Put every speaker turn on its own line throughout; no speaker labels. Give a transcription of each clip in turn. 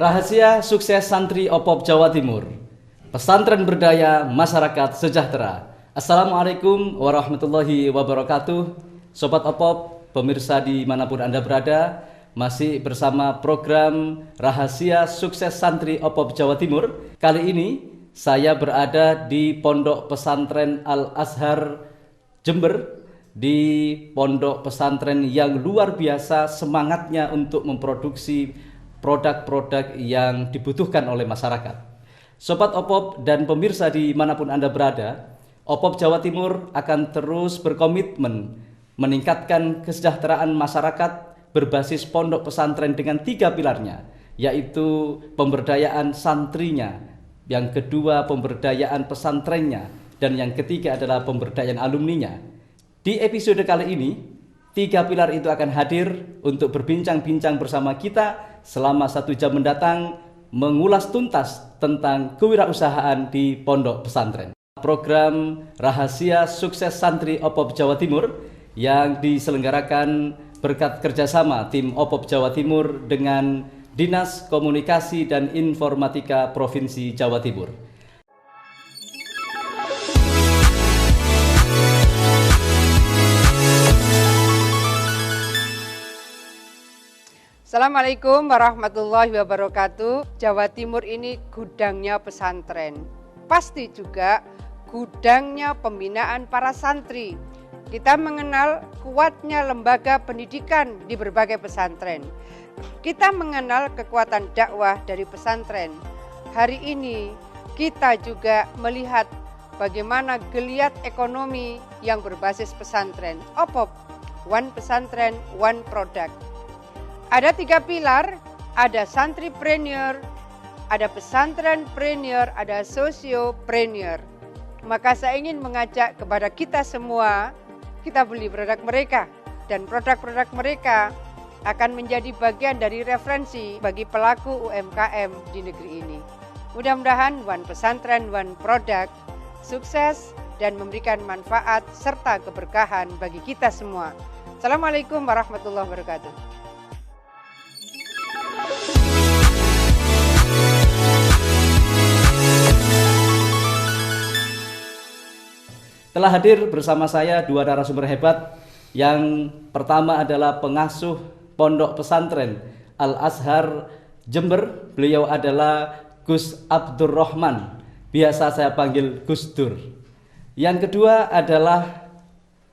Rahasia sukses santri OPOP Jawa Timur. Pesantren berdaya, masyarakat sejahtera. Assalamualaikum warahmatullahi wabarakatuh. Sobat OPOP, pemirsa dimanapun Anda berada, masih bersama program Rahasia Sukses Santri OPOP Jawa Timur. Kali ini saya berada di Pondok Pesantren Al-Azhar Jember, di pondok pesantren yang luar biasa semangatnya untuk memproduksi produk-produk yang dibutuhkan oleh masyarakat. Sobat OPOP dan pemirsa dimanapun Anda berada, OPOP Jawa Timur akan terus berkomitmen meningkatkan kesejahteraan masyarakat berbasis pondok pesantren dengan 3 pilarnya, yaitu pemberdayaan santrinya, yang kedua pemberdayaan pesantrennya, dan yang ketiga adalah pemberdayaan alumninya. Di episode kali ini, 3 pilar itu akan hadir untuk berbincang-bincang bersama kita selama 1 jam mendatang, mengulas tuntas tentang kewirausahaan di pondok pesantren. Program Rahasia Sukses Santri OPOP Jawa Timur yang diselenggarakan berkat kerjasama tim OPOP Jawa Timur dengan Dinas Komunikasi dan Informatika Provinsi Jawa Timur.
Assalamualaikum warahmatullahi wabarakatuh. Jawa Timur ini gudangnya pesantren, pasti juga gudangnya pembinaan para santri. Kita mengenal kuatnya lembaga pendidikan di berbagai pesantren. Kita mengenal kekuatan dakwah dari pesantren. Hari ini kita juga melihat bagaimana geliat ekonomi yang berbasis pesantren. OPOP, One Pesantren, One Product. Ada 3 pilar, ada santripreneur, ada pesantrenpreneur, ada sosiopreneur. Maka saya ingin mengajak kepada kita semua, kita beli produk mereka, dan produk-produk mereka akan menjadi bagian dari referensi bagi pelaku UMKM di negeri ini. Mudah-mudahan One Pesantren, One Product sukses dan memberikan manfaat serta keberkahan bagi kita semua. Assalamualaikum warahmatullahi wabarakatuh.
Telah hadir bersama saya 2 narasumber hebat. Yang pertama adalah pengasuh Pondok Pesantren Al-Azhar Jember. Beliau adalah Gus Abdurrahman, biasa saya panggil Gus Dur. Yang kedua adalah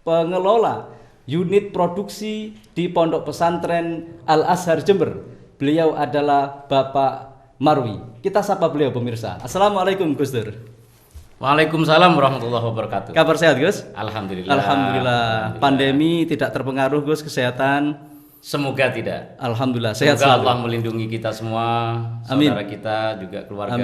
pengelola unit produksi di Pondok Pesantren Al-Azhar Jember. Beliau adalah Bapak Marwi. Kita sapa beliau pemirsa. Assalamualaikum Gus Dur.
Waalaikumsalam warahmatullahi wabarakatuh.
Kabar sehat Gus?
Alhamdulillah.
Alhamdulillah. Pandemi tidak terpengaruh Gus, kesehatan?
Semoga tidak.
Alhamdulillah sehat.
Semoga Allah melindungi kita semua,
Amin.
saudara kita juga keluarga.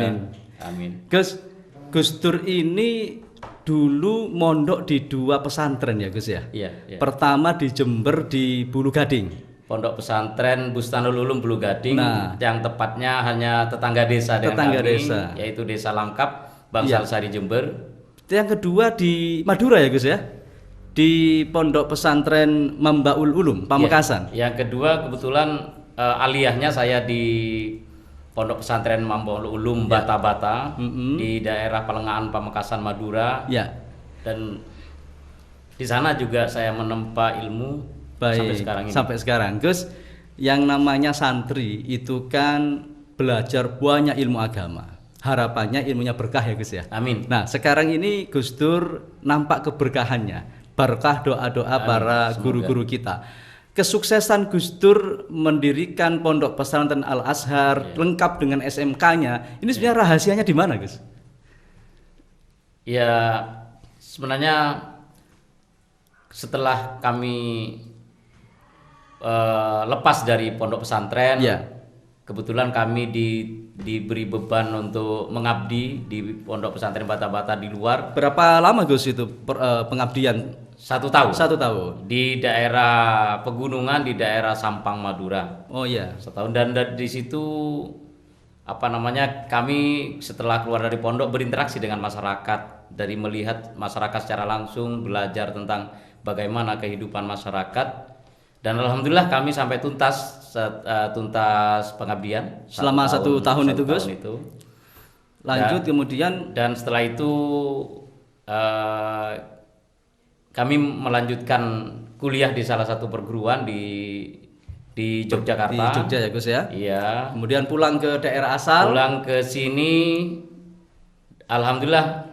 Amin.
Gus Dur ini dulu mondok di 2 pesantren ya Gus ya?
Iya.
Pertama di Jember di Bulu Gading.
Pondok Pesantren Bustanul Ulum Bulu Gading, yang tepatnya hanya tetangga desa dengan kami, yaitu Desa Langkap, Bangsal Sari Jember.
Yang kedua di Madura ya Gus ya? Di Pondok Pesantren Mambaul Ulum Pamekasan.
Ya. Yang kedua kebetulan aliyahnya saya di Pondok Pesantren Mambaul Ulum Bata-Bata di daerah Palengahan Pamekasan Madura.
Ya.
Dan di sana juga saya menempa ilmu sampai sekarang ini.
Sampai sekarang Gus, yang namanya santri itu kan belajar banyak ilmu agama. Harapannya ilmunya berkah ya Gus ya.
Amin.
Nah sekarang ini Gus Dur nampak keberkahannya, berkah doa-doa para guru-guru kita. Kesuksesan Gus Dur mendirikan Pondok Pesantren Al-Azhar lengkap dengan SMK-nya, ini sebenarnya rahasianya di mana Gus?
Ya sebenarnya setelah kami lepas dari pondok pesantren, kebetulan kami diberi beban untuk mengabdi di Pondok Pesantren Bata-Bata di luar.
Berapa lama Gus itu pengabdian?
1 tahun.
1 tahun.
Di daerah pegunungan, di daerah Sampang Madura.
Oh iya.
1 tahun, dan di situ kami setelah keluar dari pondok berinteraksi dengan masyarakat, dari melihat masyarakat secara langsung, belajar tentang bagaimana kehidupan masyarakat. Dan alhamdulillah kami sampai tuntas tuntas pengabdian
Selama satu tahun itu, Gus?
itu.
Lanjut kemudian
Dan setelah itu kami melanjutkan kuliah di salah satu perguruan di Yogyakarta.
di Jogja ya Gus ya.
Iya.
Kemudian pulang ke daerah asal.
Pulang ke sini, alhamdulillah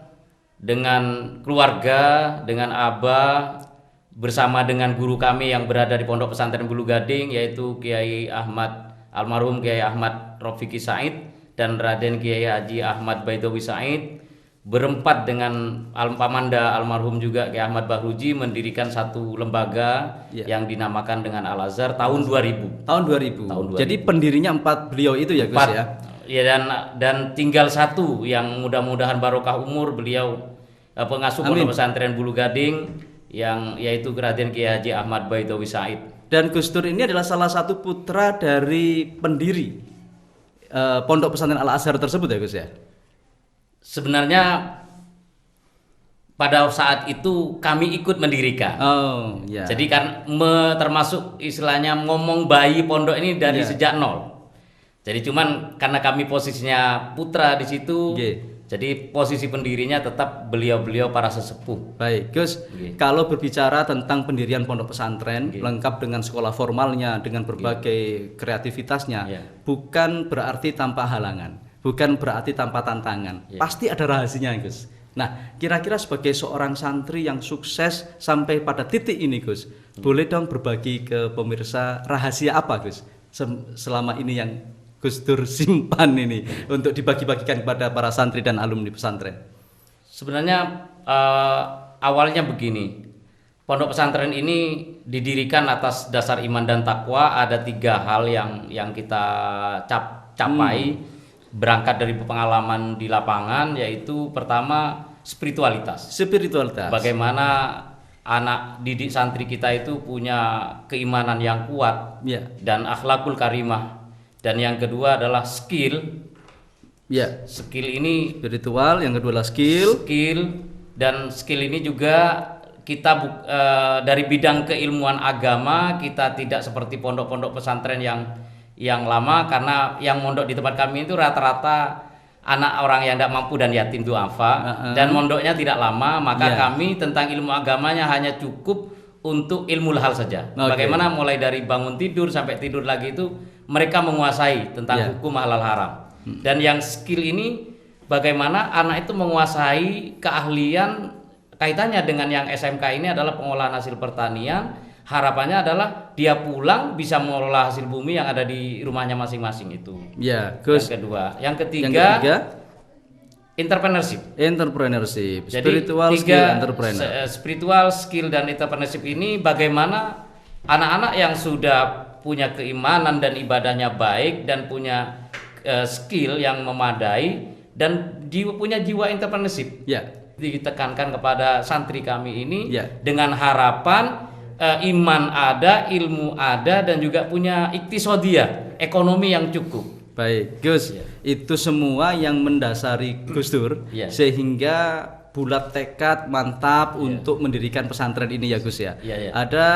dengan keluarga, dengan abah, bersama dengan guru kami yang berada di Pondok Pesantren Bulu Gading, yaitu Kiai Ahmad almarhum Kiai Ahmad Rofiki Said dan Raden Kiai Haji Ahmad Baidowi Said, berempat dengan Pamanda almarhum juga Kiai Ahmad Bahruji, mendirikan satu lembaga yang dinamakan dengan Al Azhar tahun 2000.
Tahun 2000. Jadi pendirinya 4 beliau itu ya Gus ya.
Ya, dan tinggal satu yang mudah-mudahan barokah umur beliau, pengasuh Pondok Pesantren Bulu Gading, yang yaitu Raden Kiai Haji Ahmad Baidowi Said.
Dan Gus Dur ini adalah salah satu putra dari pendiri Pondok Pesantren Al Azhar tersebut ya Gus ya.
Sebenarnya pada saat itu kami ikut mendirikan.
Oh, ya.
Jadi kan termasuk istilahnya ngomong bayi pondok ini dari sejak nol. Jadi cuman karena kami posisinya putra di situ, jadi posisi pendirinya tetap beliau-beliau para sesepuh.
Baik, Gus. Kalau berbicara tentang pendirian pondok pesantren, lengkap dengan sekolah formalnya, dengan berbagai kreativitasnya, bukan berarti tanpa halangan, bukan berarti tanpa tantangan. Pasti ada rahasianya, Gus. Nah, kira-kira sebagai seorang santri yang sukses sampai pada titik ini, Gus, boleh dong berbagi ke pemirsa rahasia apa, Gus? Selama ini yang Gus Dur simpan ini untuk dibagi-bagikan kepada para santri dan alumni pesantren.
Sebenarnya awalnya begini, pondok pesantren ini didirikan atas dasar iman dan takwa. Ada 3 hal yang kita capai berangkat dari pengalaman di lapangan, yaitu pertama spiritualitas. Bagaimana anak didik santri kita itu punya keimanan yang kuat dan akhlakul karimah. Dan yang kedua adalah skill. Skill ini
spiritual, yang kedua adalah skill.
Dan skill ini juga kita dari bidang keilmuan agama, kita tidak seperti pondok-pondok pesantren yang lama, karena yang mondok di tempat kami itu rata-rata anak orang yang tidak mampu dan yatim duafa, dan mondoknya tidak lama, maka kami tentang ilmu agamanya hanya cukup untuk ilmu hal saja. Bagaimana mulai dari bangun tidur sampai tidur lagi itu mereka menguasai tentang hukum halal haram. Dan yang skill ini bagaimana anak itu menguasai keahlian, kaitannya dengan yang SMK ini adalah pengolahan hasil pertanian. Harapannya adalah dia pulang bisa mengelola hasil bumi yang ada di rumahnya masing-masing itu.
Gus.
Yang ketiga entrepreneurship.
Jadi spiritual, skill, entrepreneur.
Spiritual, skill, dan entrepreneurship ini bagaimana anak-anak yang sudah punya keimanan dan ibadahnya baik dan punya skill yang memadai dan punya jiwa entrepreneurship. Ditekankan kepada santri kami ini dengan harapan iman ada, ilmu ada, dan juga punya iktisodiyah, ekonomi yang cukup.
Baik, Gus. Itu semua yang mendasari Gus Dur sehingga bulat tekad mantap untuk mendirikan pesantren ini ya Gus ya. Ada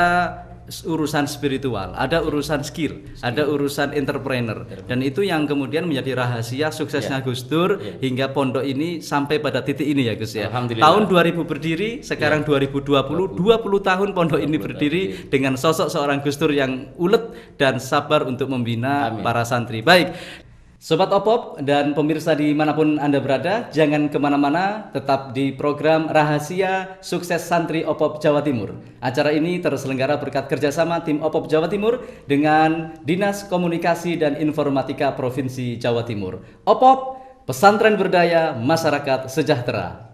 urusan spiritual, ada urusan skill, ada urusan entrepreneur, dan itu yang kemudian menjadi rahasia suksesnya Gus Dur hingga pondok ini sampai pada titik ini ya Gus ya. Tahun 2000 berdiri, sekarang 2020, 20 tahun pondok ini berdiri dengan sosok seorang Gus Dur yang ulet dan sabar untuk membina para santri. Baik, Sobat Opop dan pemirsa dimanapun Anda berada, jangan kemana-mana, tetap di program Rahasia Sukses Santri Opop Jawa Timur. Acara ini terselenggara berkat kerjasama tim Opop Jawa Timur dengan Dinas Komunikasi dan Informatika Provinsi Jawa Timur. Opop, pesantren berdaya, masyarakat sejahtera.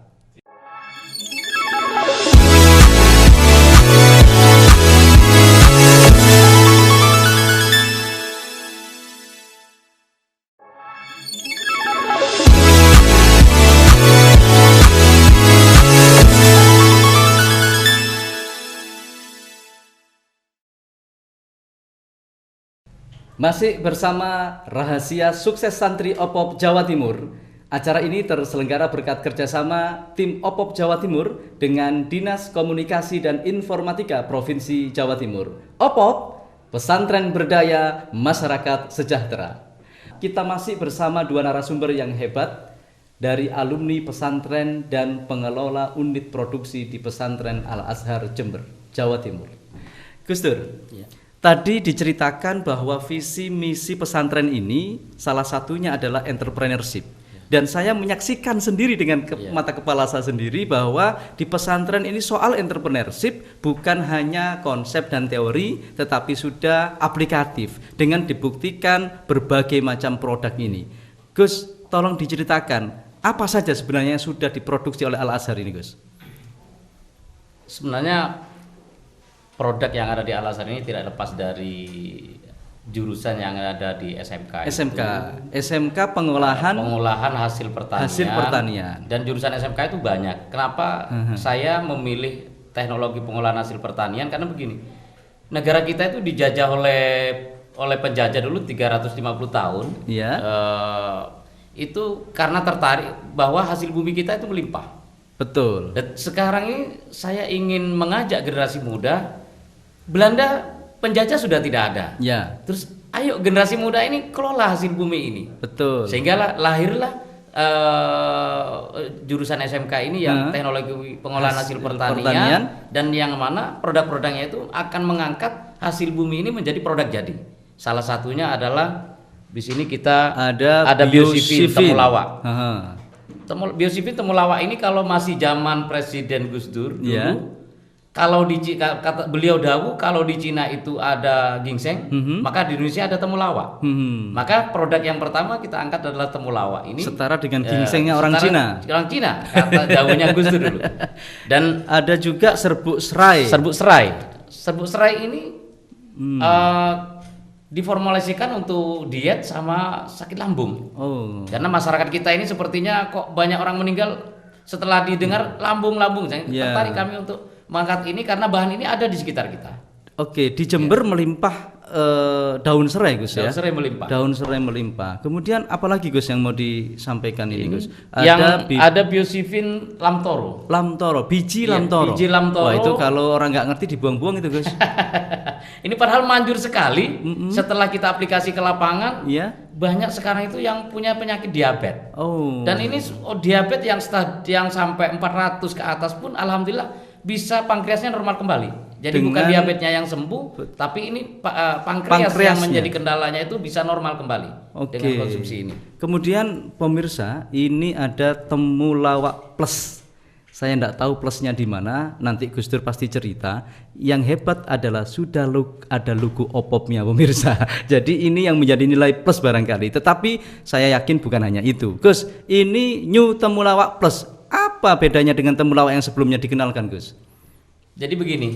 Masih bersama Rahasia Sukses Santri Opop Jawa Timur. Acara ini terselenggara berkat kerjasama tim Opop Jawa Timur dengan Dinas Komunikasi dan Informatika Provinsi Jawa Timur. Opop, Pesantren berdaya, masyarakat sejahtera. Kita masih bersama dua narasumber yang hebat dari alumni pesantren dan pengelola unit produksi di Pesantren Al-Azhar Jember, Jawa Timur. Gus Dur, tadi diceritakan bahwa visi misi pesantren ini salah satunya adalah entrepreneurship. Dan saya menyaksikan sendiri dengan mata kepala saya sendiri bahwa di pesantren ini soal entrepreneurship bukan hanya konsep dan teori, tetapi sudah aplikatif dengan dibuktikan berbagai macam produk ini. Gus, tolong diceritakan apa saja sebenarnya yang sudah diproduksi oleh Al-Azhar ini, Gus?
Sebenarnya produk yang ada di Al-Azhar ini tidak lepas dari jurusan yang ada di SMK.
SMK pengolahan
hasil pertanian. Dan jurusan SMK itu banyak. Kenapa saya memilih teknologi pengolahan hasil pertanian? Karena begini, negara kita itu dijajah oleh penjajah dulu 350 tahun.
Iya.
Itu karena tertarik bahwa hasil bumi kita itu melimpah.
Betul.
Dan sekarang ini saya ingin mengajak generasi muda. Belanda penjajah sudah tidak ada.
Ya.
Terus ayo generasi muda ini kelola hasil bumi ini.
Betul.
Sehingga lahirlah jurusan SMK ini yang teknologi pengolahan hasil pertanian dan yang mana produk-produknya itu akan mengangkat hasil bumi ini menjadi produk jadi. Salah satunya adalah di sini kita ada biosifin temulawak. Biosifin temulawak ini kalau masih zaman Presiden Gus Dur dulu, kalau kata beliau dahulu, kalau di Cina itu ada ginseng, maka di Indonesia ada temulawak. Maka produk yang pertama kita angkat adalah temulawak ini.
Setara dengan ginsengnya orang Cina.
Orang Cina, kata jauhnya Gus Dur dulu. Dan
ada juga serbuk serai.
Serbuk serai ini diformulasikan untuk diet sama sakit lambung. Karena masyarakat kita ini sepertinya kok banyak orang meninggal setelah didengar lambung-lambung. Tertarik kami untuk mengangkat ini karena bahan ini ada di sekitar kita.
Oke, di Jember melimpah daun serai, Gus, ya. Daun serai melimpah. Kemudian apalagi, Gus, yang mau disampaikan ini, Gus?
Ada biosifin lamtoro.
Biji lamtoro. Wah, itu kalau orang nggak ngerti dibuang-buang itu, Gus.
Ini padahal manjur sekali. Setelah kita aplikasi ke lapangan, banyak sekarang itu yang punya penyakit diabetes. Dan ini diabetes yang sampai 400 ke atas pun alhamdulillah bisa pankreasnya normal kembali. Jadi bukan diabetesnya yang sembuh, tapi ini pankreas yang menjadi kendalanya itu bisa normal kembali dengan konsumsi ini.
Kemudian pemirsa, ini ada temulawak plus. Saya tidak tahu plusnya di mana. Nanti Gus Dur pasti cerita. Yang hebat adalah sudah ada logo opopnya, pemirsa. Jadi ini yang menjadi nilai plus barangkali. Tetapi saya yakin bukan hanya itu. Gus, ini new temulawak plus. Apa bedanya dengan temulawak yang sebelumnya dikenalkan, Gus?
Jadi begini,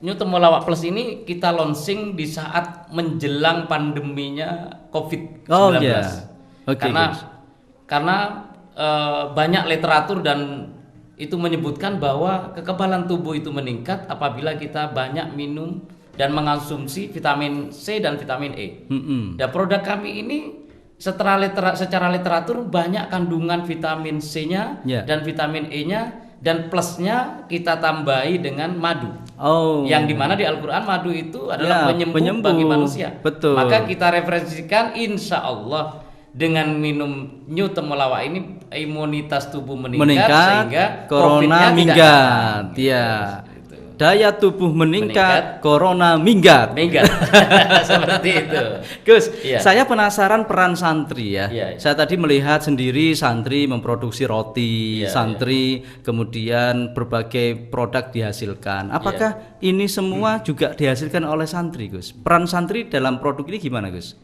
new temulawak plus ini kita launching di saat menjelang pandeminya COVID-19. Karena banyak literatur dan itu menyebutkan bahwa kekebalan tubuh itu meningkat apabila kita banyak minum dan mengonsumsi vitamin C dan vitamin E. Dan produk kami ini secara literatur banyak kandungan vitamin C-nya dan vitamin E-nya, dan plusnya kita tambahi dengan madu. Yang dimana di Al-Quran madu itu adalah penyembuh bagi manusia.
Betul.
Maka kita referensikan, insya Allah dengan minum new temulawak ini imunitas tubuh meningkat sehingga
corona minggat. Daya tubuh meningkat, corona minggat.
Seperti itu.
Gus, saya penasaran peran santri ya. Saya tadi melihat sendiri santri memproduksi roti, kemudian berbagai produk dihasilkan. Apakah ini semua juga dihasilkan oleh santri, Gus? Peran santri dalam produk ini gimana, Gus?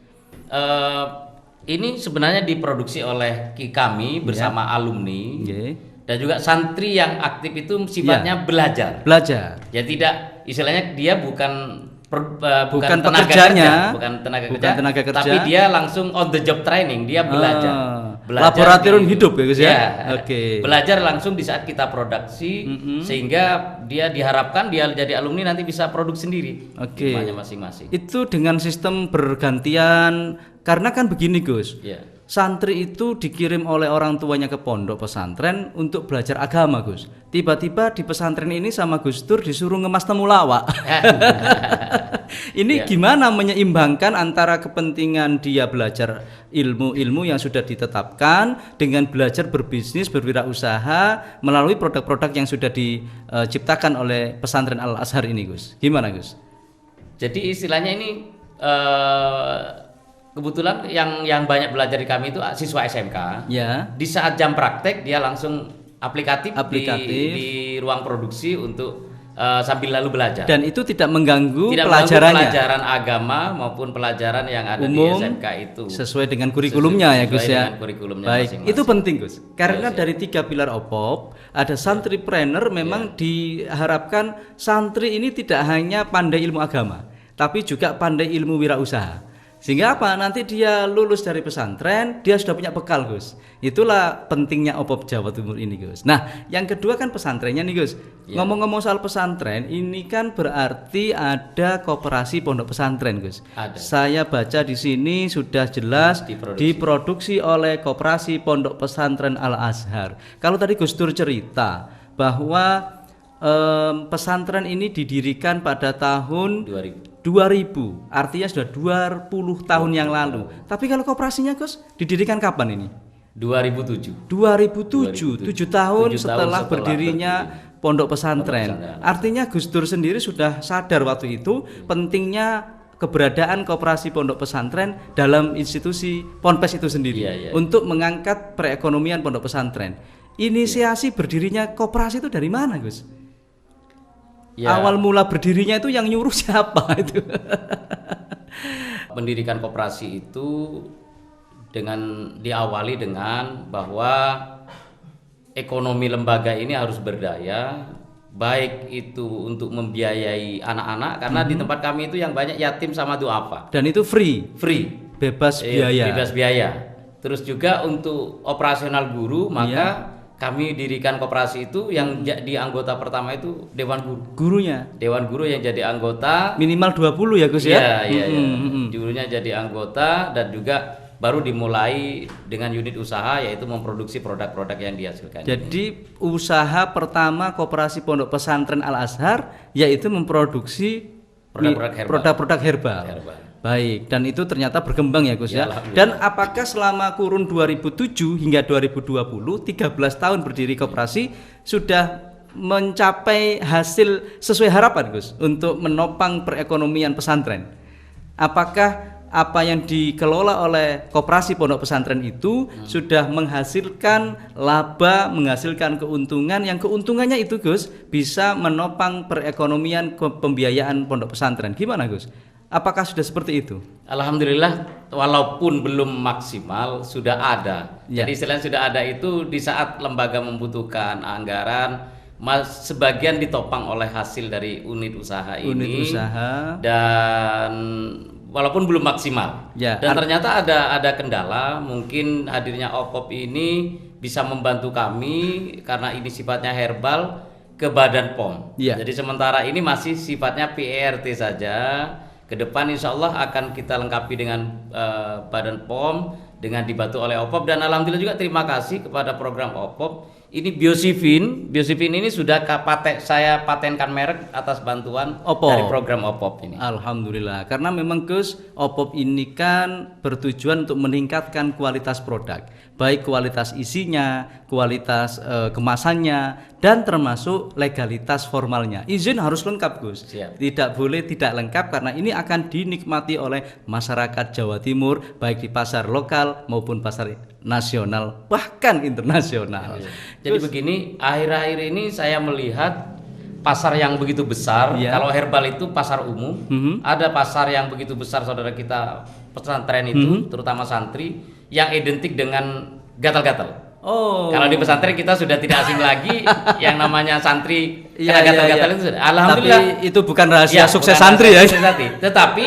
Ini sebenarnya diproduksi oleh kami bersama alumni. Dan juga santri yang aktif itu sifatnya belajar. Ya tidak, istilahnya dia bukan
pekerjanya,
bukan tenaga kerja, tapi dia langsung on the job training, dia belajar
laboratorium hidup ya, Gus ya.
Belajar langsung di saat kita produksi, sehingga dia diharapkan dia jadi alumni nanti bisa produk sendiri. Masing-masing.
Itu dengan sistem bergantian, karena kan begini, Gus. santri itu dikirim oleh orang tuanya ke pondok pesantren untuk belajar agama, Gus. Tiba-tiba di pesantren ini sama Gus Dur disuruh ngemas temulawak. Ini gimana menyeimbangkan antara kepentingan dia belajar ilmu-ilmu yang sudah ditetapkan dengan belajar berbisnis, berwirausaha melalui produk-produk yang sudah diciptakan oleh pesantren Al-Azhar ini, Gus. Gimana, Gus?
Jadi istilahnya ini kebetulan yang banyak belajar di kami itu siswa SMK.
Ya.
Di saat jam praktek dia langsung aplikatif. Di ruang produksi untuk sambil lalu belajar.
Dan itu tidak mengganggu
tidak
pelajarannya.
Pelajaran agama maupun pelajaran yang ada
umum,
di SMK itu.
Sesuai dengan kurikulumnya ya, Gus ya.
Dengan kurikulumnya
baik,
masing-masing.
itu penting, Gus. Karena
Yes,
dari 3 pilar OPOP, ada santripreneur memang diharapkan santri ini tidak hanya pandai ilmu agama, tapi juga pandai ilmu wirausaha. Sehingga apa? Nanti dia lulus dari pesantren, dia sudah punya bekal, Gus. Itulah pentingnya OPOP Jawa Timur ini, Gus. Nah, yang kedua kan pesantrennya nih, Gus. Ngomong-ngomong soal pesantren, ini kan berarti ada koperasi pondok pesantren, Gus.
Ada.
Saya baca di sini sudah jelas diproduksi oleh koperasi pondok pesantren Al-Azhar. Kalau tadi Gus Dur cerita bahwa pesantren ini didirikan pada tahun 2000, artinya sudah 20 tahun yang lalu. Tapi kalau koperasinya, Gus, didirikan kapan ini?
2007.
7 tahun setelah berdirinya pondok pesantren. Artinya Gus Dur sendiri sudah sadar waktu itu pentingnya keberadaan koperasi pondok pesantren dalam institusi Ponpes itu sendiri untuk mengangkat perekonomian pondok pesantren. Inisiasi berdirinya koperasi itu dari mana, Gus? Awal mula berdirinya itu yang nyuruh siapa itu?
Mendirikan koperasi itu diawali dengan bahwa ekonomi lembaga ini harus berdaya, baik itu untuk membiayai anak-anak karena di tempat kami itu yang banyak yatim sama duafa.
Dan itu free,
bebas
biaya.
Bebas biaya. Terus juga untuk operasional guru maka kami dirikan koperasi itu yang di anggota pertama itu Dewan Guru.
Gurunya.
Dewan Guru yang jadi anggota
minimal 20 ya, Gus ya?
Iya. Gurunya jadi anggota dan juga baru dimulai dengan unit usaha yaitu memproduksi produk-produk yang dihasilkan.
Jadi usaha pertama koperasi pondok pesantren Al-Azhar yaitu memproduksi produk-produk herbal. Baik, dan itu ternyata berkembang ya, Gus ya. Dan apakah selama kurun 2007 hingga 2020, 13 tahun berdiri koperasi sudah mencapai hasil sesuai harapan, Gus, untuk menopang perekonomian pesantren? Apakah apa yang dikelola oleh koperasi pondok pesantren itu sudah menghasilkan laba, menghasilkan keuntungan yang keuntungannya itu, Gus, bisa menopang perekonomian pembiayaan pondok pesantren? Gimana, Gus? Apakah sudah seperti itu?
Alhamdulillah, walaupun belum maksimal sudah ada. Jadi istilahnya sudah ada itu di saat lembaga membutuhkan anggaran, sebagian ditopang oleh hasil dari unit usaha ini. Dan walaupun belum maksimal. Dan ternyata ada kendala, mungkin hadirnya OPOP ini bisa membantu kami karena ini sifatnya herbal ke Badan POM. Jadi sementara ini masih sifatnya PRT saja. Ke depan insya Allah akan kita lengkapi dengan Badan POM dengan dibantu oleh OPOP dan alhamdulillah juga terima kasih kepada program OPOP. Ini Biosifin ini sudah saya patenkan merek atas bantuan dari program OPOP ini.
Alhamdulillah, karena memang, Gus, OPOP ini kan bertujuan untuk meningkatkan kualitas produk, baik kualitas isinya, kualitas kemasannya, dan termasuk legalitas formalnya. Izin harus lengkap, Gus. Tidak boleh tidak lengkap karena ini akan dinikmati oleh masyarakat Jawa Timur baik di pasar lokal maupun pasar nasional bahkan internasional.
Jadi begini, akhir-akhir ini saya melihat pasar yang begitu besar. Kalau herbal itu pasar umum, ada pasar yang begitu besar saudara kita pesantren itu, terutama santri yang identik dengan gatal-gatal. Kalau di pesantren kita sudah tidak asing lagi yang namanya santri kena gatal-gatal itu sudah. Alhamdulillah.
Tapi itu bukan rahasia sukses santri ya.
Tetapi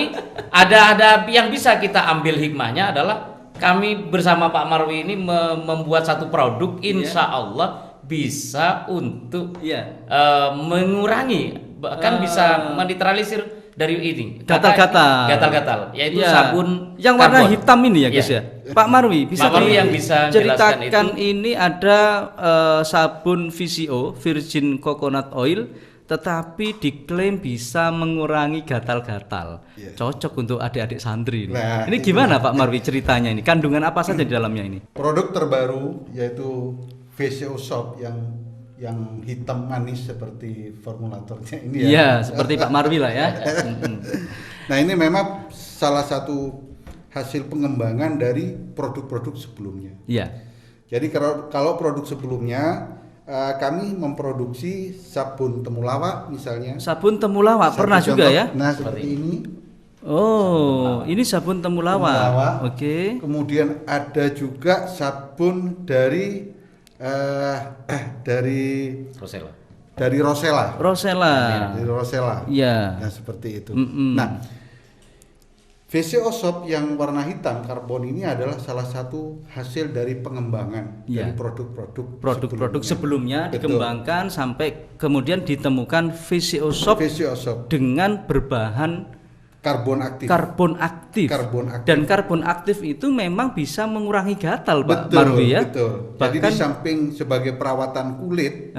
ada yang bisa kita ambil hikmahnya adalah kami bersama Pak Marwi ini membuat satu produk insya Allah bisa untuk mengurangi bahkan bisa menetralisir dari ini gatal-gatal yaitu sabun
yang warna hitam ini ya, Gus ya. Pak Marwi bisa
Pak Marwi yang bisa menjelaskan
ceritakan ini ada sabun VCO Virgin Coconut Oil tetapi diklaim bisa mengurangi gatal-gatal. Cocok untuk adik-adik santri ini.
Nah,
ini gimana Pak Marwi ceritanya ini? Kandungan apa saja di dalamnya ini?
Produk terbaru yaitu VCO Soap yang hitam manis seperti formulatornya ini ya.
Iya, seperti Pak Marwi lah ya.
Nah, ini memang salah satu hasil pengembangan dari produk-produk sebelumnya.
Iya.
Jadi kalau produk sebelumnya kami memproduksi sabun temulawak misalnya.
Sabun temulawak
Satu
pernah juga
contoh,
ya?
Nah, seperti ini.
Oh, ini sabun temulawak. Oke.
Kemudian ada juga sabun dari
Rosella.
dari Rosella.
Rosella.
Dari Rosella.
Iya.
Nah, seperti itu.
Mm-mm.
Nah, VCO Soap yang warna hitam karbon ini adalah salah satu hasil dari pengembangan
Iya.
dari produk-produk
Sebelumnya
Betul.
dikembangkan sampai kemudian ditemukan VCO Soap
VCO Soap
dengan berbahan
karbon aktif.
karbon aktif.
Karbon aktif.
Dan karbon aktif itu memang bisa mengurangi gatal, Pak
Betul,
Marwi ya.
betul. Jadi
Bahkan
di samping sebagai perawatan kulit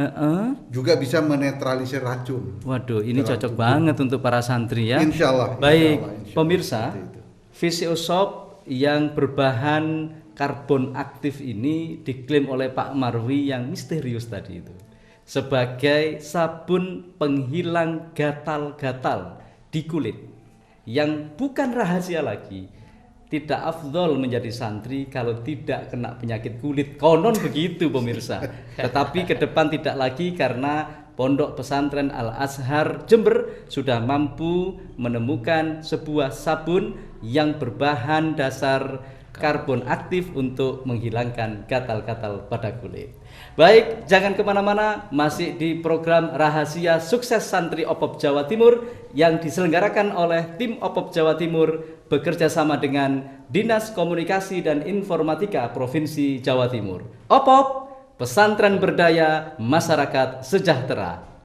juga bisa menetralisir racun.
waduh, ini
Dalam
cocok
tubuh.
banget untuk para santri ya.
Insya Allah.
Baik,
insya Allah,
pemirsa,
seperti itu.
VCO Soap yang berbahan karbon aktif ini diklaim oleh Pak Marwi yang misterius tadi itu sebagai sabun penghilang gatal-gatal di kulit yang bukan rahasia lagi. Tidak afdol menjadi santri kalau tidak kena penyakit kulit. Konon begitu pemirsa. Tetapi ke depan tidak lagi karena Pondok Pesantren Al-Azhar Jember sudah mampu menemukan sebuah sabun yang berbahan dasar karbon aktif untuk menghilangkan gatal-gatal pada kulit. Baik, jangan kemana-mana, masih di program Rahasia Sukses Santri OPOP Jawa Timur yang diselenggarakan oleh tim OPOP Jawa Timur bekerja sama dengan Dinas Komunikasi dan Informatika Provinsi Jawa Timur. OPOP, Pesantren Berdaya Masyarakat Sejahtera.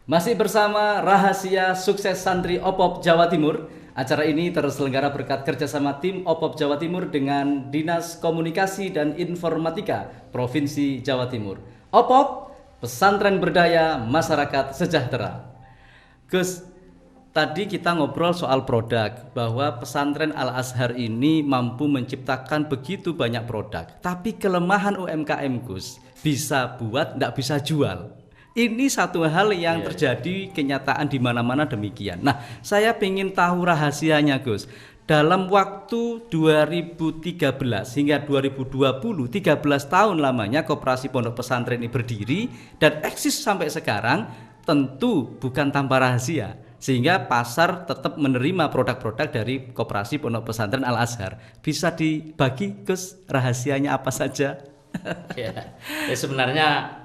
Masih bersama Rahasia Sukses Santri OPOP Jawa Timur. Acara ini terselenggara berkat kerjasama tim OPOP Jawa Timur dengan Dinas Komunikasi dan Informatika Provinsi Jawa Timur. OPOP, Pesantren Berdaya Masyarakat Sejahtera. Gus, tadi kita ngobrol soal produk, bahwa pesantren Al-Azhar ini mampu menciptakan begitu banyak produk. Tapi kelemahan UMKM, Gus, bisa buat, nggak bisa jual. Ini satu hal yang terjadi kenyataan di mana-mana demikian. Nah, saya ingin tahu rahasianya, Gus. Dalam waktu 2013 hingga 2020, 13 tahun lamanya Koperasi Pondok Pesantren ini berdiri dan eksis sampai sekarang, tentu bukan tanpa rahasia. Sehingga pasar tetap menerima produk-produk dari Koperasi Pondok Pesantren Al-Azhar. Bisa dibagi, Gus, rahasianya apa saja?
Ya sebenarnya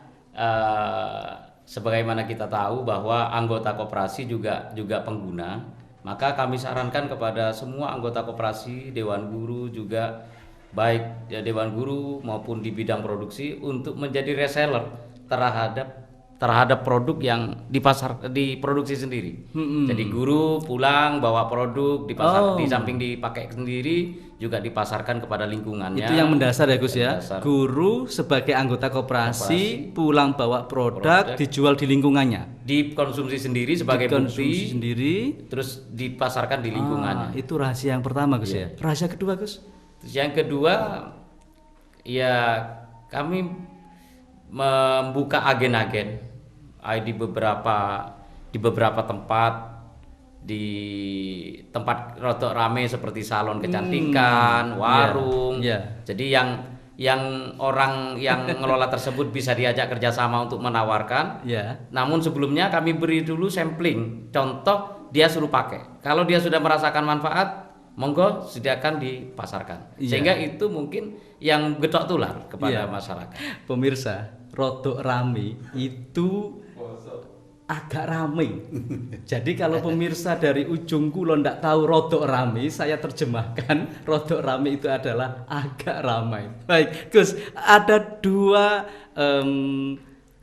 sebagaimana kita tahu bahwa anggota koperasi juga pengguna, maka kami sarankan kepada semua anggota koperasi, dewan guru juga, baik ya dewan guru maupun di bidang produksi, untuk menjadi reseller terhadap produk yang diproduksi sendiri. Jadi guru pulang bawa produk di pasar, di samping dipakai sendiri juga dipasarkan kepada lingkungannya.
Itu yang mendasar ya, Gus ya.
Mendasar.
Guru sebagai anggota koperasi pulang bawa produk dijual di lingkungannya.
Dikonsumsi sendiri sebagai
Dikonsumsi
bukti,
sendiri.
terus dipasarkan di lingkungannya.
Itu rahasia yang pertama, Gus ya. Rahasia kedua, Gus?
Terus yang kedua, ya kami membuka agen-agen di beberapa tempat, di tempat rotok rame seperti salon kecantikan, warung. Jadi yang orang yang ngelola tersebut bisa diajak kerjasama untuk menawarkan. Namun sebelumnya kami beri dulu sampling, contoh dia suruh pakai. Kalau dia sudah merasakan manfaat, monggo sediakan dipasarkan. Sehingga itu mungkin yang getok tular kepada masyarakat.
Pemirsa, rotok rame itu agak rame. Jadi kalau pemirsa dari ujung kulon ndak tahu rodok rame, saya terjemahkan rodok rame itu adalah agak ramai. Baik, Gus, ada dua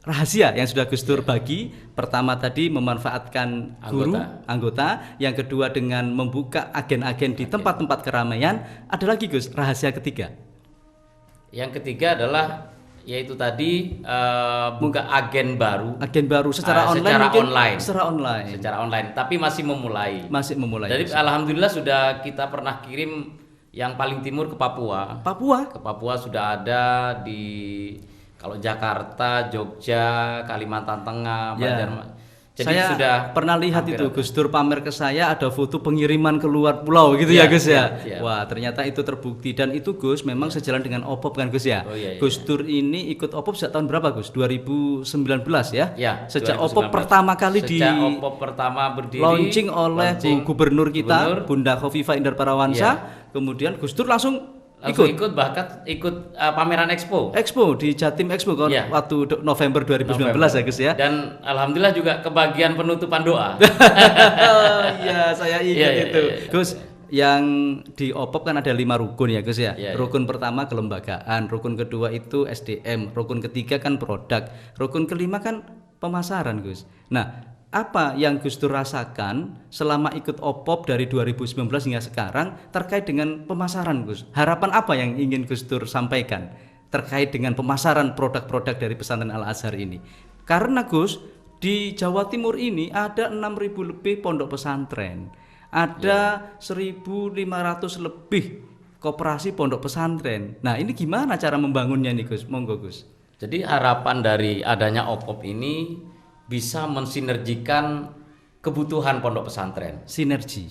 rahasia yang sudah Gus Dur bagi. Pertama tadi memanfaatkan guru anggota, yang kedua dengan membuka agen-agen di tempat-tempat keramaian. Ada lagi Gus, rahasia ketiga.
Yang ketiga adalah yaitu tadi buka agen baru
Secara
online, tapi masih memulai. Jadi
Gus.
alhamdulillah sudah kita pernah kirim yang paling timur ke Papua. Ke Papua sudah ada di kalau Jakarta, Jogja, Kalimantan Tengah, Banjarmasin. Jadi
saya
sudah
pernah lihat itu Gus Dur pamer ke saya ada foto pengiriman ke luar pulau gitu ya Gus ya. Wah, ternyata itu terbukti dan itu Gus memang sejalan dengan OPOP kan Gus ya. Gus Dur ini ikut OPOP sejak tahun berapa Gus? 2019 ya? Sejak
2019.
OPOP pertama kali
OPOP pertama berdiri
launching oleh Gubernur kita Bunda Khofifah Indar Parawansa. Kemudian Gus Dur langsung ikut pameran Expo di Jatim Expo waktu November 2019 ya Gus ya.
Dan alhamdulillah juga kebagian penutupan doa.
Iya, saya ingat itu. Gus, yang di OPOP kan ada 5 rukun ya Gus ya. Rukun pertama kelembagaan, rukun kedua itu SDM, rukun ketiga kan produk, rukun kelima kan pemasaran Gus. Nah, apa yang Gus Dur rasakan selama ikut OPOP dari 2019 hingga sekarang terkait dengan pemasaran Gus? Harapan apa yang ingin Gus Dur sampaikan terkait dengan pemasaran produk-produk dari pesantren Al-Azhar ini? Karena Gus, di Jawa Timur ini ada 6.000 lebih pondok pesantren, ada 1.500 lebih koperasi pondok pesantren. Nah, ini gimana cara membangunnya nih Gus? Monggo Gus.
Jadi harapan dari adanya OPOP ini bisa mensinergikan kebutuhan pondok pesantren.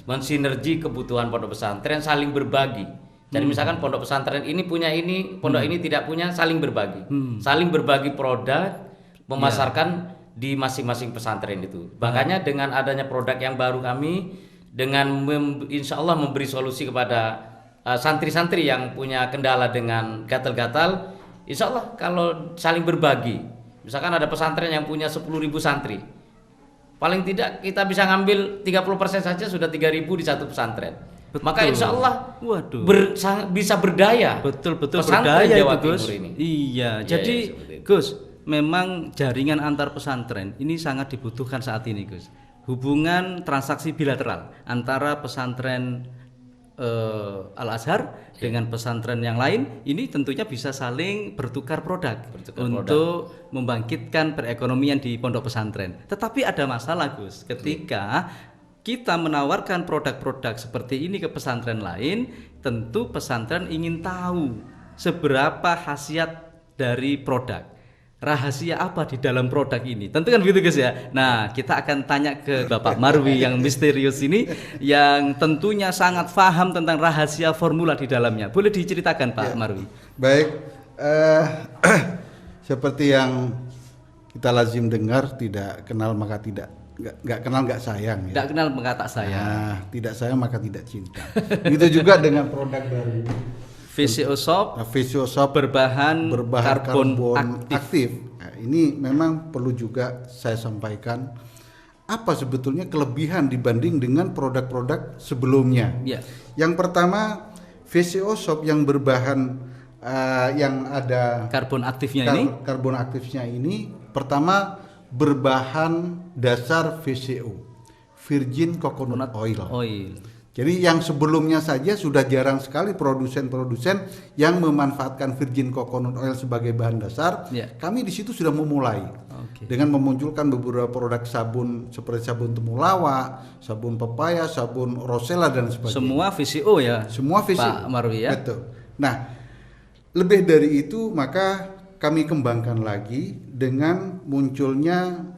Mensinergi kebutuhan pondok pesantren, saling berbagi. Jadi misalkan pondok pesantren ini punya ini, pondok ini tidak punya, saling berbagi. Saling berbagi produk, memasarkan di masing-masing pesantren itu. Makanya dengan adanya produk yang baru kami, dengan insya Allah memberi solusi kepada santri-santri yang punya kendala dengan gatal-gatal, insya Allah kalau saling berbagi. Misalkan ada pesantren yang punya 10.000 santri, paling tidak kita bisa ngambil 30% saja sudah 3.000 di satu pesantren. Betul. Maka insya Allah bisa berdaya.
Betul
pesantren
berdaya
Jawa
itu Gus.
Timur ini.
Iya, jadi Gus, memang jaringan antar pesantren ini sangat dibutuhkan saat ini Gus. Hubungan transaksi bilateral antara pesantren Al-Azhar dengan pesantren yang lain ini tentunya bisa saling bertukar produk untuk membangkitkan perekonomian di pondok pesantren. Tetapi ada masalah Gus, ketika kita menawarkan produk-produk seperti ini ke pesantren lain, tentu pesantren ingin tahu seberapa khasiat dari produk. Rahasia apa di dalam produk ini? Tentu kan begitu guys ya. Nah, kita akan tanya ke Bapak Marwi yang misterius ini, yang tentunya sangat paham tentang rahasia formula di dalamnya. Boleh diceritakan Pak Marwi?
Baik, seperti yang kita lazim dengar, tidak kenal maka tidak, nggak kenal nggak sayang.
Tidak kenal maka tak sayang.
Nah, tidak sayang maka tidak cinta. Begitu juga dengan produk baru.
VCO Shop berbahan karbon
aktif. Nah, ini memang perlu juga saya sampaikan apa sebetulnya kelebihan dibanding dengan produk-produk sebelumnya. Yang pertama, VCO Shop yang berbahan yang ada
karbon aktifnya
ini pertama berbahan dasar VCO, Virgin Coconut Oil. Jadi yang sebelumnya saja sudah jarang sekali produsen-produsen yang memanfaatkan virgin coconut oil sebagai bahan dasar. Kami di situ sudah memulai dengan memunculkan beberapa produk sabun seperti sabun temulawak, sabun pepaya, sabun rosella dan sebagainya.
Semua VCO ya.
Semua VCO.
Pak Marwi ya.
Betul. Nah, lebih dari itu maka kami kembangkan lagi dengan munculnya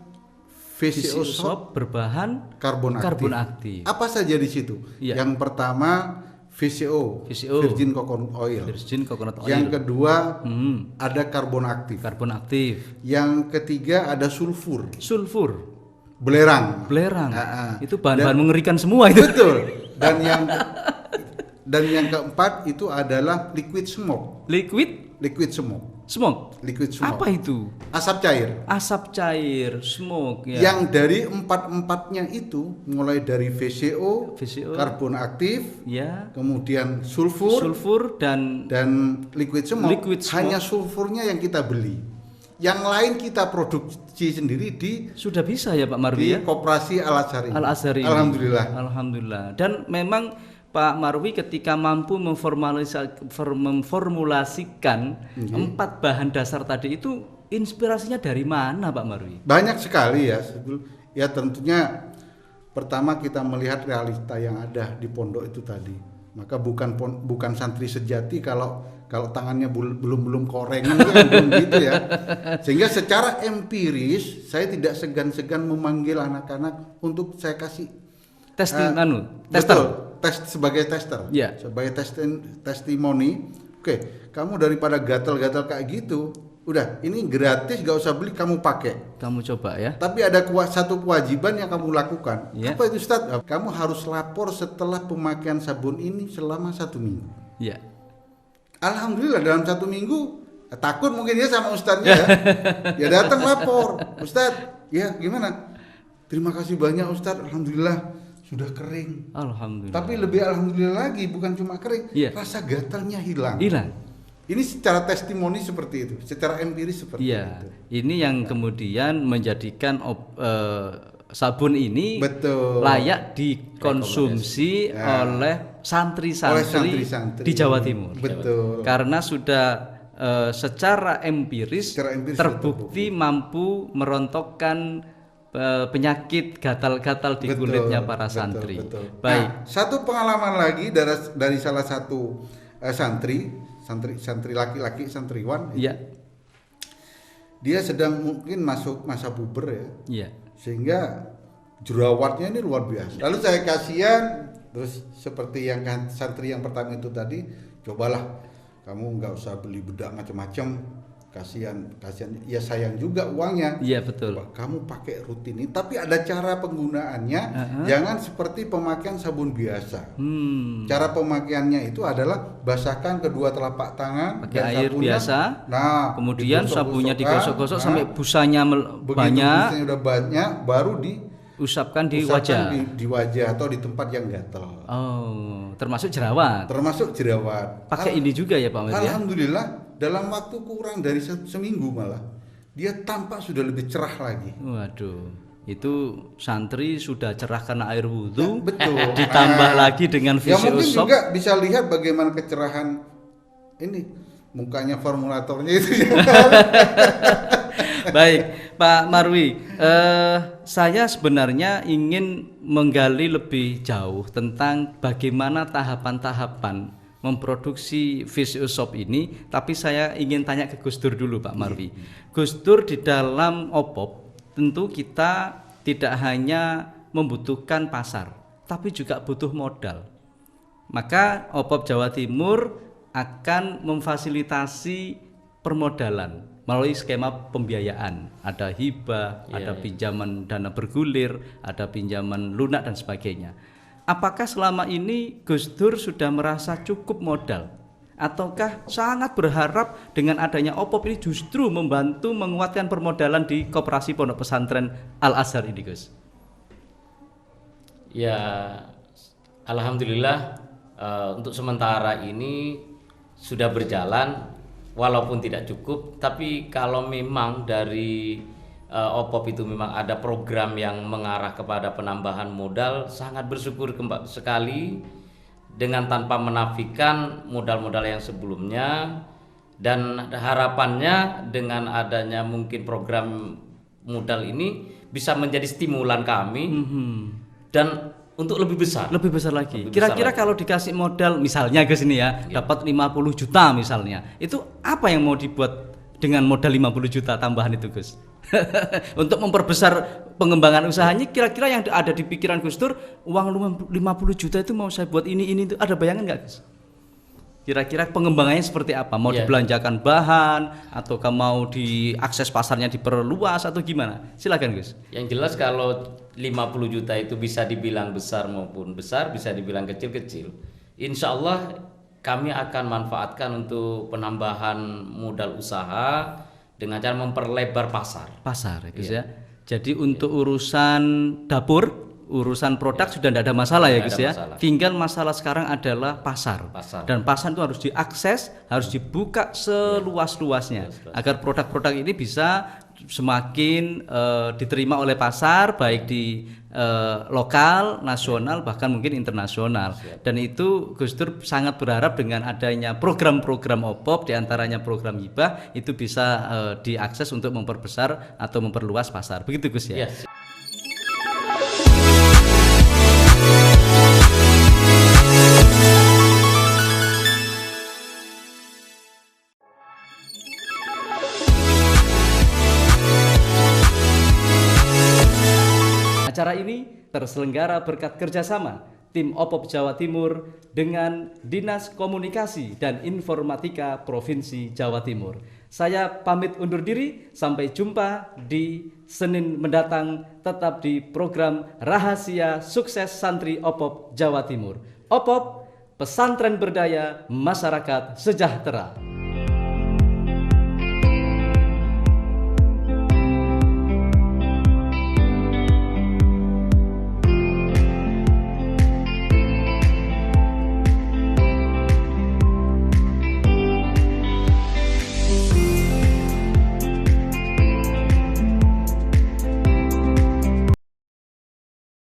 VCO Shop
berbahan
karbon aktif. Apa saja di situ? Yang pertama VCO, Virgin Coconut Oil. Yang kedua ada karbon aktif. Yang ketiga ada sulfur. Belerang.
Itu bahan-bahan mengerikan semua itu.
Betul. Dan yang keempat itu adalah liquid smoke.
Smoke.
Liquid smoke.
Apa itu?
Asap cair.
Asap cair, smoke ya.
Yang dari empat-empatnya itu, mulai dari VCO, karbon aktif,
ya,
kemudian sulfur
dan
liquid smoke, hanya
smoke.
sulfurnya yang kita beli. Yang lain kita produksi sendiri
sudah bisa ya Pak Marwi
di
ya?
Koperasi Al-Azhar ini.
Al-Azhar ini. Alhamdulillah. Dan memang Pak Marwi ketika mampu memformulasikan 4 bahan dasar tadi itu, inspirasinya dari mana Pak Marwi?
Banyak sekali ya. Ya tentunya pertama kita melihat realita yang ada di pondok itu tadi. Maka bukan santri sejati kalau tangannya belum korengan kan belum gitu ya. Sehingga secara empiris saya tidak segan-segan memanggil anak-anak untuk saya kasih tester. Sebagai tester, sebagai testimoni. Oke, kamu daripada gatal-gatal kayak gitu, udah ini gratis, gak usah beli, kamu pakai.
Kamu coba ya.
Tapi ada satu kewajiban yang kamu lakukan. Apa itu Ustaz? Kamu harus lapor setelah pemakaian sabun ini selama 1 minggu.
Iya.
Alhamdulillah dalam 1 minggu, takut mungkin ya sama Ustadznya ya. Ya datang lapor, Ustadz, ya gimana? Terima kasih banyak Ustadz, alhamdulillah sudah kering.
Alhamdulillah.
Tapi lebih alhamdulillah lagi, bukan cuma kering, rasa gatalnya hilang. Ini secara testimoni seperti itu, secara empiris seperti itu.
Ini yang kemudian menjadikan sabun ini layak dikonsumsi oleh santri-santri di Jawa Timur.
Betul.
Karena sudah secara empiris terbukti mampu merontokkan penyakit gatal-gatal di kulitnya para santri. Baik.
Nah, satu pengalaman lagi dari salah satu santri laki-laki, santriwan.
Iya.
Dia sedang mungkin masuk masa puber ya.
Iya.
Sehingga jerawatnya ini luar biasa. Lalu saya kasihan, terus seperti yang santri yang pertama itu tadi, cobalah kamu nggak usah beli bedak macam-macam. Kasihan ya, sayang juga uangnya.
Iya betul.
Kamu pakai rutin ini, tapi ada cara penggunaannya. Jangan seperti pemakaian sabun biasa. Cara pemakaiannya itu adalah basahkan kedua telapak tangan
pakai air sabunnya, biasa.
Nah,
kemudian sabunnya digosok-gosok sampai busanya banyak.
Busanya udah banyak, baru
diusapkan di wajah.
Di wajah atau di tempat yang gatal.
Oh, termasuk jerawat.
Pakai
ini juga ya Pak Ahmad ya?
Alhamdulillah. Dalam waktu kurang dari seminggu malah dia tampak sudah lebih cerah lagi.
Waduh, itu santri sudah cerah karena air wudhu.
Ya, betul.
Ditambah lagi dengan VCO
mungkin
shop.
juga bisa lihat bagaimana kecerahan ini mukanya formulatornya itu.
Baik, Pak Marwi, saya sebenarnya ingin menggali lebih jauh tentang bagaimana tahapan-tahapan memproduksi VCO shop ini, tapi saya ingin tanya ke Gus Dur dulu Pak Marwi. Gus Dur, di dalam OPOP tentu kita tidak hanya membutuhkan pasar, tapi juga butuh modal. Maka OPOP Jawa Timur akan memfasilitasi permodalan melalui skema pembiayaan. Ada hibah, ada pinjaman dana bergulir, ada pinjaman lunak dan sebagainya. Apakah selama ini Gus Dur sudah merasa cukup modal? Ataukah sangat berharap dengan adanya OPOP ini justru membantu menguatkan permodalan di Koperasi Pondok Pesantren Al-Azhar ini, Gus?
Ya, alhamdulillah untuk sementara ini sudah berjalan walaupun tidak cukup, tapi kalau memang dari OPOP itu memang ada program yang mengarah kepada penambahan modal, sangat bersyukur sekali dengan tanpa menafikan modal-modal yang sebelumnya, dan harapannya dengan adanya mungkin program modal ini bisa menjadi stimulan kami dan untuk lebih besar lagi.
Kira-kira kalau dikasih modal misalnya ke sini ya, dapat 50 juta misalnya, itu apa yang mau dibuat dengan modal 50 juta tambahan itu, Gus? Untuk memperbesar pengembangan usahanya, kira-kira yang ada di pikiran Gus Dur, uang 50 juta itu mau saya buat ini itu, ada bayangan nggak, Gus? Kira-kira pengembangannya seperti apa? Mau dibelanjakan bahan, atau mau diakses pasarnya diperluas atau gimana? Silakan, Gus.
Yang jelas kalau 50 juta itu bisa dibilang besar maupun besar, bisa dibilang kecil-kecil. Insya Allah kami akan manfaatkan untuk penambahan modal usaha dengan cara memperlebar pasar.
Pasar, Gus ya. Jadi untuk urusan dapur, urusan produk sudah tidak ada masalah ya Gus ya. Tinggal masalah sekarang adalah pasar. Dan pasar itu harus diakses, harus dibuka seluas-luasnya agar produk-produk ini bisa semakin diterima oleh pasar, baik di lokal, nasional, bahkan mungkin internasional. Dan itu Gus Dur sangat berharap dengan adanya program-program OPOP, diantaranya program hibah, itu bisa diakses untuk memperbesar atau memperluas pasar. Begitu Gus ya.
Yes.
Acara ini terselenggara berkat kerjasama tim OPOP Jawa Timur dengan Dinas Komunikasi dan Informatika Provinsi Jawa Timur. Saya pamit undur diri, sampai jumpa di Senin mendatang, tetap di program Rahasia Sukses Santri OPOP Jawa Timur. OPOP, Pesantren Berdaya Masyarakat Sejahtera.